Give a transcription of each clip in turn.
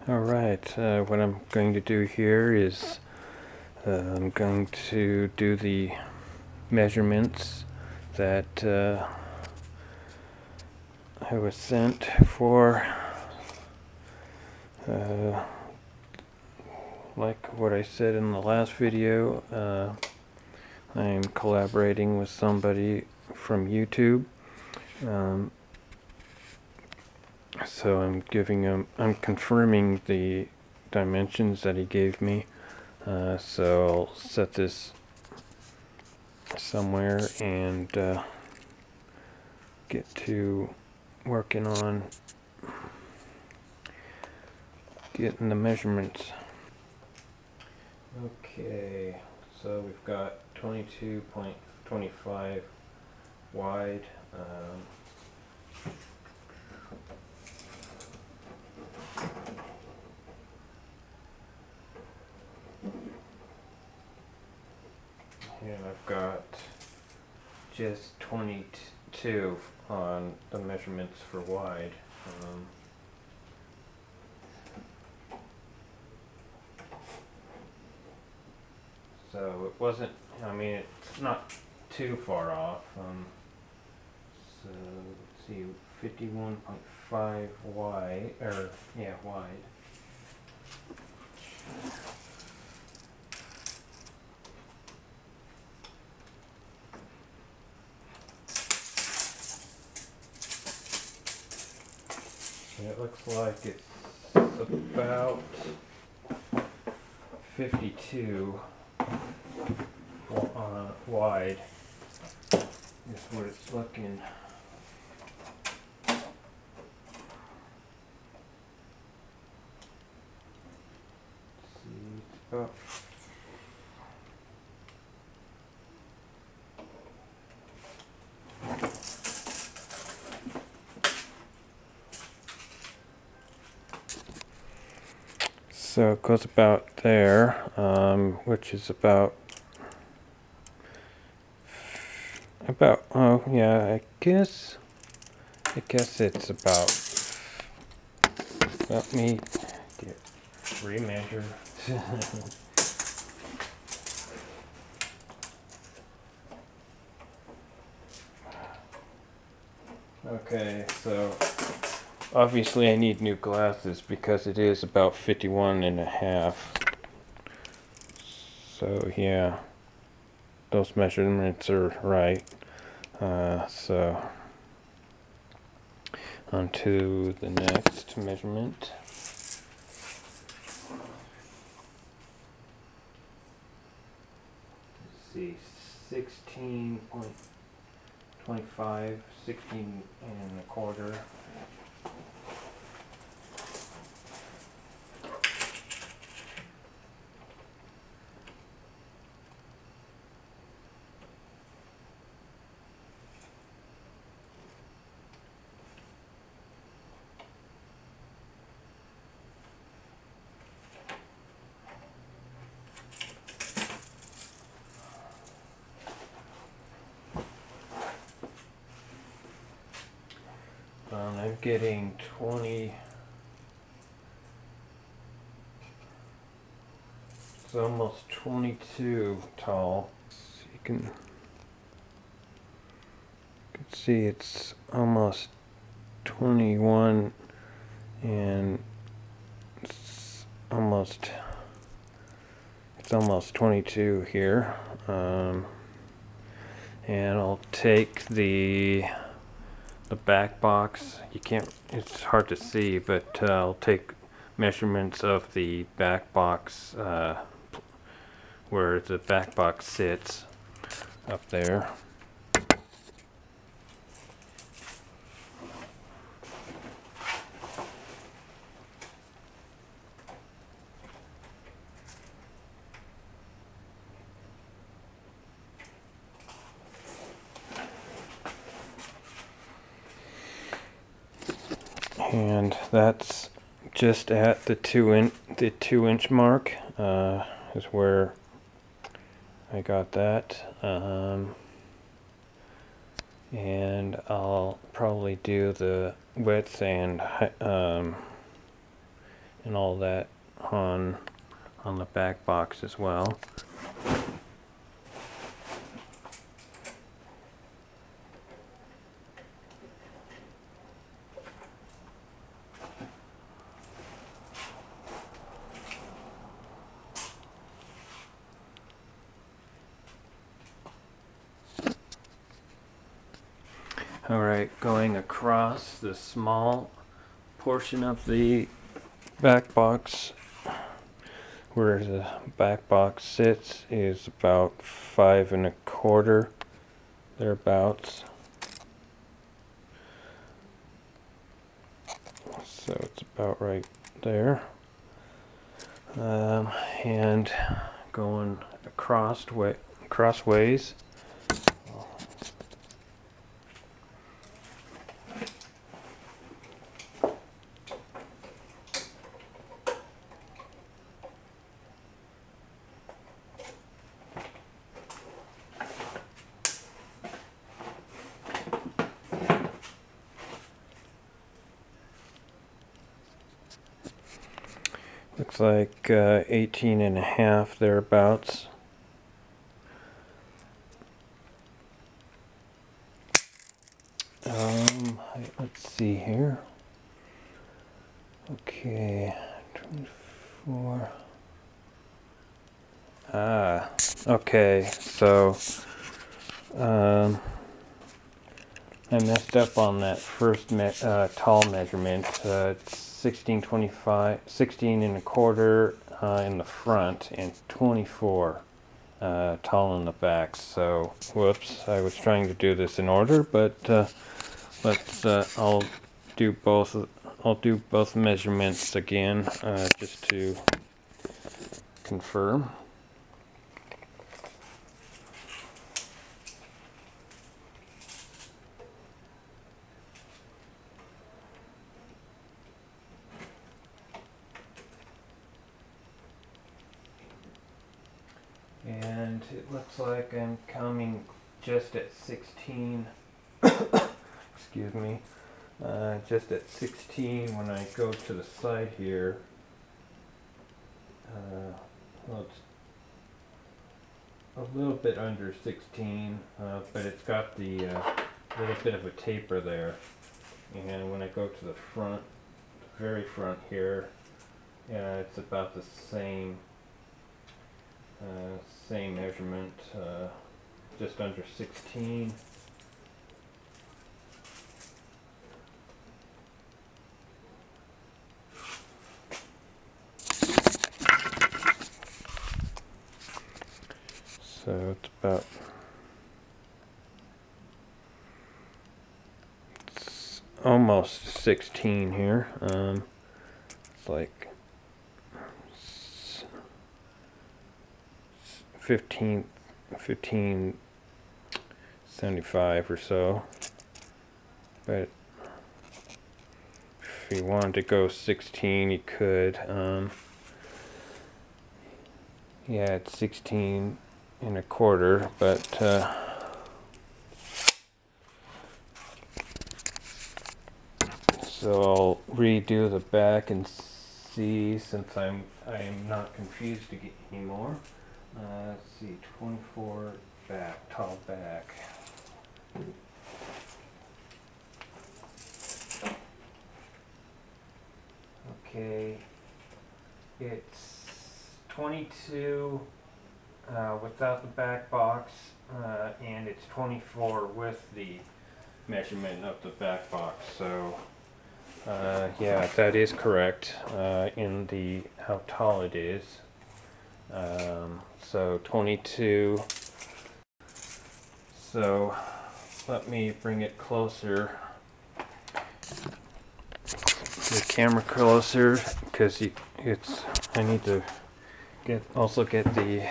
Alright, what I'm going to do here is I'm going to do the measurements that I was sent for, like what I said in the last video. I'm collaborating with somebody from YouTube. So I'm confirming the dimensions that he gave me. So I'll set this somewhere and get to working on getting the measurements. Okay, so we've got 22.25 wide. And I've got just 22 on the measurements for wide. So it wasn't, I mean, it's not too far off. So let's see, 51.5 wide, or yeah, wide. It looks like it's about 52 wide is what it's looking. Let's see, it's about so it goes about there, which is about, oh yeah, I guess it's about, let me remeasure. Okay, so obviously I need new glasses because it is about 51.5. So yeah, those measurements are right. So on to the next measurement. Let's see, 16.25, 16.25. I'm getting 20, it's almost 22 tall. So you can see it's almost 21 and it's almost 22 here. And I'll take the back box. You can't, it's hard to see, but I'll take measurements of the back box, where the back box sits up there. And that's just at the 2-inch mark, is where I got that. And I'll probably do the width and and all that on the back box as well. Alright, going across the small portion of the back box, where the back box sits, is about 5 1/4, thereabouts. So it's about right there. And going crossways. Looks like 18 1/2, thereabouts. Let's see here. Okay, 24. Okay, so I messed up on that first tall measurement. It's 16 1/4 in the front and 24 tall in the back. So whoops, I was trying to do this in order, but I'll do both measurements again just to confirm. And it looks like I'm coming just at 16, excuse me, just at 16 when I go to the side here. Well, it's a little bit under 16, but it's got the little bit of a taper there. And when I go to the front, the very front here, it's about the same measurement, just under 16. So it's about almost 16 here. It's like 1575 or so, but if you wanted to go 16 you could. Yeah, it's 16 1/4, but so I'll redo the back and see, since I am not confused anymore. Let's see, 24 back, tall back. Okay, it's 22 without the back box, and it's 24 with the measurement of the back box. So yeah, that is correct in the how tall it is. So 22. So let me bring it closer, the camera closer, because I need to also get the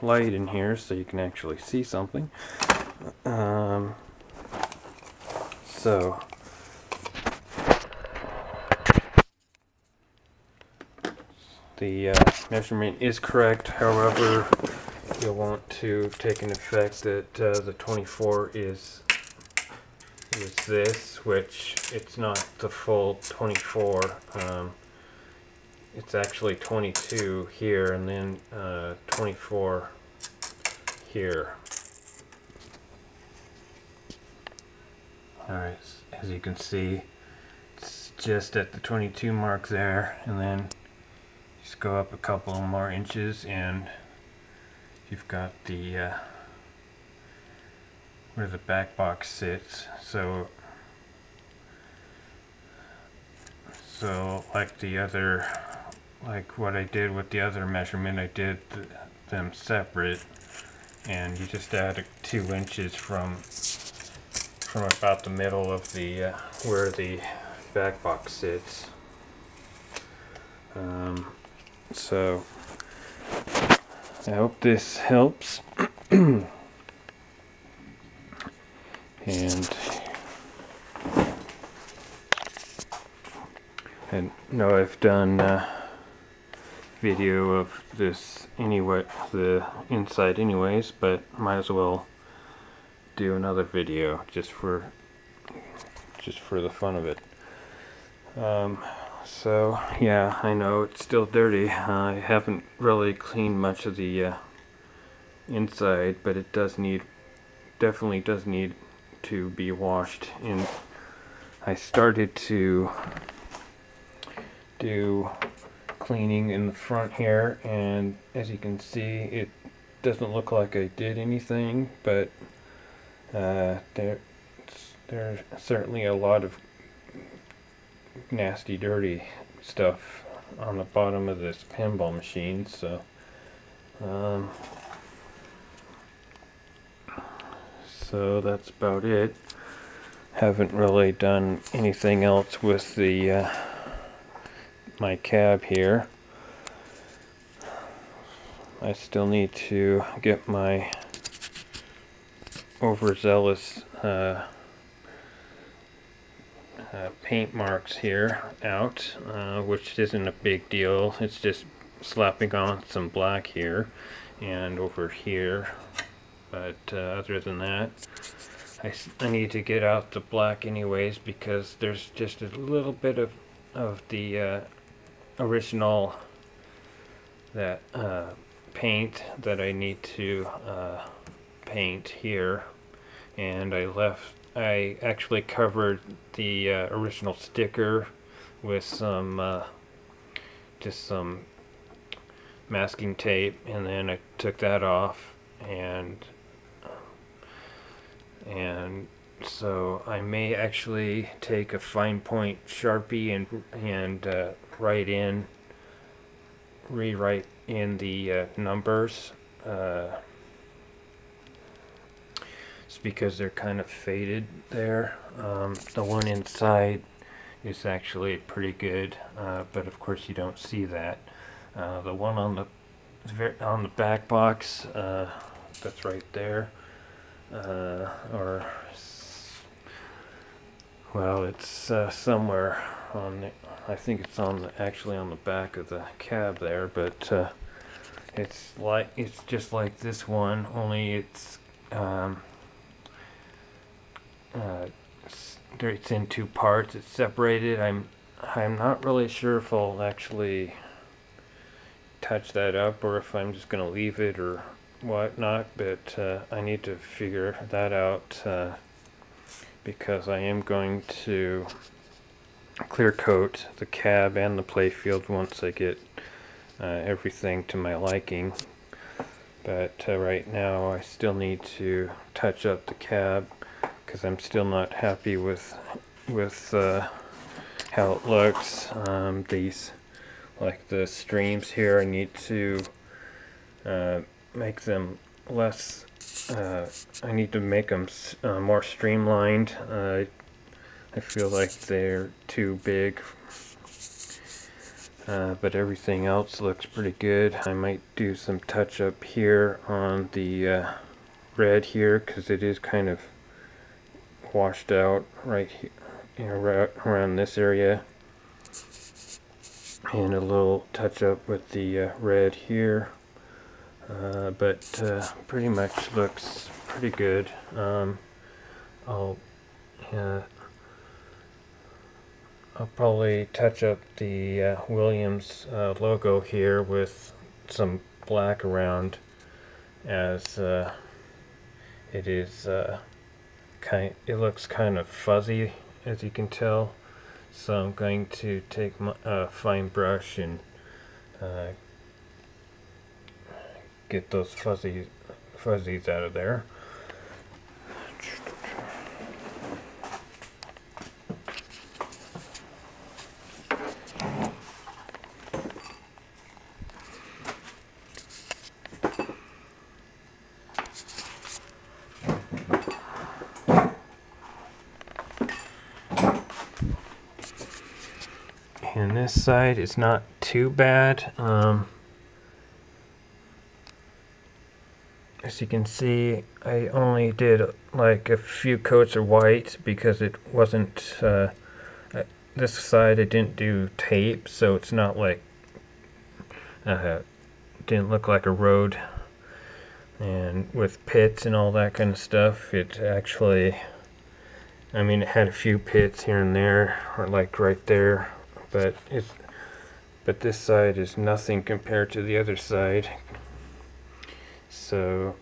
light in here so you can actually see something. So the measurement is correct. However, you'll want to take into effect that the 24 is this, which it's not the full 24. it's actually 22 here and then 24 here. Alright, as you can see, it's just at the 22 mark there, and then just go up a couple more inches and you've got the where the back box sits. So like the other, like what I did with the other measurement, I did them separate, and you just add 2 inches from about the middle of the where the back box sits. So I hope this helps. And I know I've done video of this anyway, the inside anyways, but might as well do another video just for the fun of it. So yeah, I know it's still dirty. I haven't really cleaned much of the inside, but it definitely does need to be washed. And I started to do cleaning in the front here, and as you can see, it doesn't look like I did anything, but there's certainly a lot of nasty dirty stuff on the bottom of this pinball machine. So so that's about it. Haven't really done anything else with the my cab here. I still need to get my overzealous paint marks here out, which isn't a big deal. It's just slapping on some black here and over here, but other than that, I need to get out the black anyways, because there's just a little bit of the original paint that I need to paint here, and I actually covered the original sticker with some just some masking tape, and then I took that off, and so I may actually take a fine point Sharpie and rewrite in the numbers. It's because they're kind of faded there. The one inside is actually pretty good, but of course you don't see that. The one on the back box, that's right there, well, it's somewhere on the, I think it's actually on the back of the cab there, but it's just like this one, only it's it's in 2 parts. It's separated. I'm not really sure if I'll actually touch that up or if I'm just gonna leave it or whatnot, but I need to figure that out, because I am going to clear coat the cab and the playfield once I get everything to my liking. But right now I still need to touch up the cab, because I'm still not happy with how it looks. These, like the streams here, I need to make them less, I need to make them more streamlined. I feel like they're too big, but everything else looks pretty good. I might do some touch up here on the red here, because it is kind of washed out right here, you know, right around this area, and a little touch up with the red here, but pretty much looks pretty good. I'll probably touch up the Williams logo here with some black around, as it is it looks kind of fuzzy, as you can tell. So I'm going to take my fine brush and get those fuzzies out of there. And this side is not too bad. As you can see, I only did like a few coats of white because it wasn't, this side I didn't do tape, so it's not like, didn't look like a road. And with pits and all that kind of stuff, it actually, I mean, it had a few pits here and there, or like right there, but this side is nothing compared to the other side. So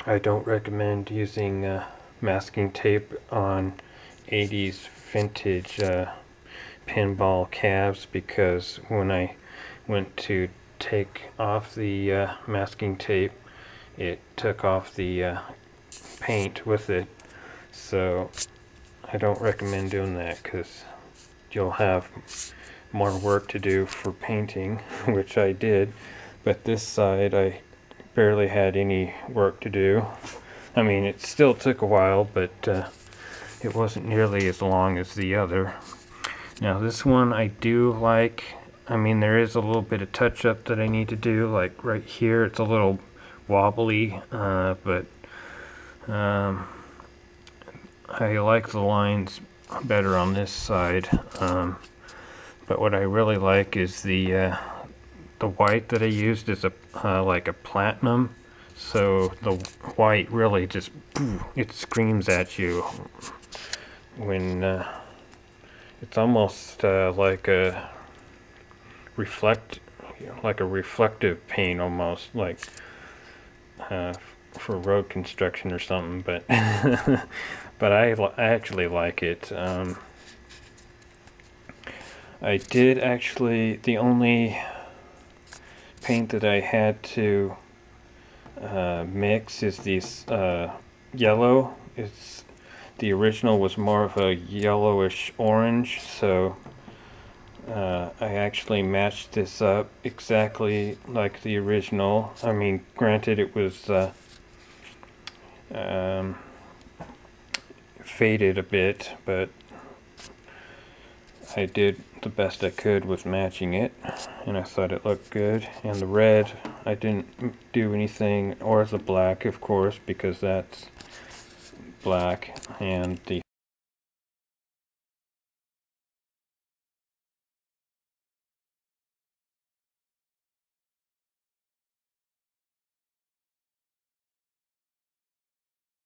I don't recommend using masking tape on 80s vintage pinball cabs, because when I went to take off the masking tape, it took off the paint with it. So I don't recommend doing that, because you'll have more work to do for painting, which I did. But this side I barely had any work to do. I mean, it still took a while, but it wasn't nearly as long as the other. Now this one I do like. I mean, there is a little bit of touch-up that I need to do, like right here it's a little wobbly, but I like the lines better on this side. But what I really like is the white that I used is a like a platinum, so the white really just, it screams at you when it's almost like a reflective paint, almost like for road construction or something. But but I actually like it. I did actually, the only paint that I had to mix is this yellow. The original was more of a yellowish orange, so I actually matched this up exactly like the original. I mean, granted it was faded a bit, but I did the best I could with matching it, and I thought it looked good. And the red, I didn't do anything, or the black, of course, because that's black, and the